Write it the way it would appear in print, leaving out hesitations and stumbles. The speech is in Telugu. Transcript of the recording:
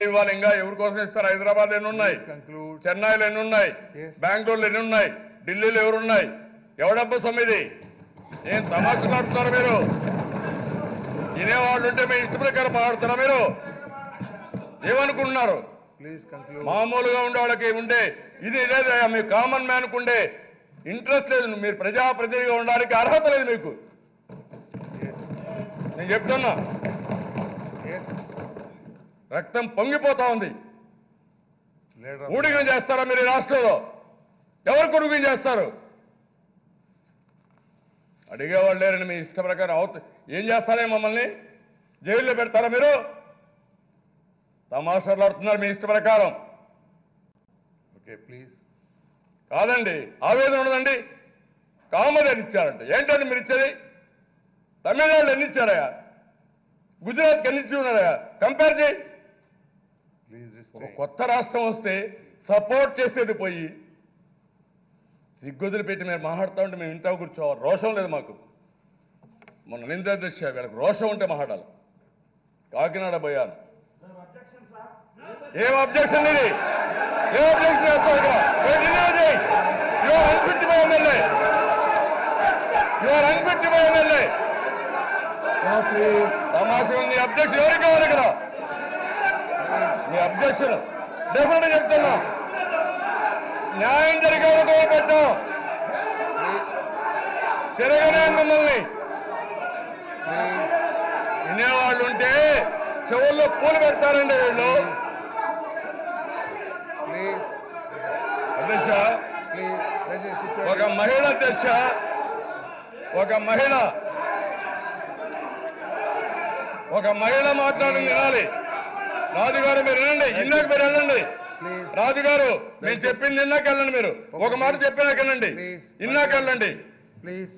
ఇవ్వాలి ఇంకా ఎవరి కోసం ఇస్తారు? హైదరాబాద్ ఎన్ని ఉన్నాయి, చెన్నైలో ఎన్ని ఉన్నాయి, బెంగళూరులో ఎన్ని ఉన్నాయి, ఢిల్లీలో ఎవరున్నాయి? ఎవడబ్బ సొమ్మిది? ఏం తమాషలు ఆడుతున్నారు మీరు? వినేవాళ్ళు ఉంటే మీ ఇష్ట ప్రకారం మాట్లాడుతారా మీరు? ఏమనుకుంటున్నారు? మామూలుగా ఉండే వాళ్ళకి ఉండే ఇది లేదా? మీ కామన్ మ్యాన్కు ఉండే ఇంట్రెస్ట్ లేదు. మీరు ప్రజాప్రతినిధిగా ఉండడానికి అర్హత లేదు మీకు. నేను చెప్తున్నా, రక్తం పొంగిపోతా ఉంది. ఊడిగం చేస్తారా మీరు ఈ రాష్ట్రంలో? ఎవరు కొడుకుని చేస్తారు? అడిగేవాళ్ళు లేరని మీ ఇష్ట ప్రకారం ఏం చేస్తారే? మమ్మల్ని జైల్లో పెడతారా మీరు? తమాషాలు ఆడుతున్నారు మీ ఇష్ట ప్రకారం. Okay please. కాదండి, ఆవేదన ఉండదండి. కామన్ ఎన్ని ఇచ్చారంట? ఏంటండి మీరు ఇచ్చేది? తమిళనాడు ఎన్ని ఇచ్చారయా? గుజరాత్కి ఎన్ని ఇచ్చి ఉన్నారయా? కంపేర్ చేయి. ఒక కొత్త రాష్ట్రం వస్తే సపోర్ట్ చేసేది పోయి సిగ్గుదులు పెట్టి మీరు మాట్లాడుతూ ఉంటే మేము ఇంట్లో కూర్చోవాలి. రోషం లేదు మాకు. మొన్న నింద దృష్ట్యా వీళ్ళకి రోషం ఉంటే మాట్లాడాలి. కాకినాడ పోయాను. ఏం అబ్జెక్షన్ ఇది? ఏం అబ్జెక్షన్ చేస్తావు ఇక్కడ? You are unfit by MLA. You are unfit by MLA. తమాషా ఉంది. అబ్జెక్షన్ ఎవరికి కావాలి ఇక్కడ? మీ అబ్జెక్షన్ డెఫినెట్ చెప్తున్నా. న్యాయం జరిగే పెట్టాం. తిరగనే మిమ్మల్ని వినేవాళ్ళు ఉంటే చెవుల్లో పూలు పెడతారండి వీళ్ళు. అధ్యక్ష, ఒక మహిళ అధ్యక్ష, ఒక మహిళ మాట్లాడింది వినాలి. రాజుగారు మీరు వినండి. ఇందాక మీరు వెళ్ళండి. రాజుగారు మీరు చెప్పింది ఇందాక వెళ్ళండి. మీరు ఒక మాట చెప్పినాక వెళ్ళండి. ఇందాక వెళ్ళండి ప్లీజ్.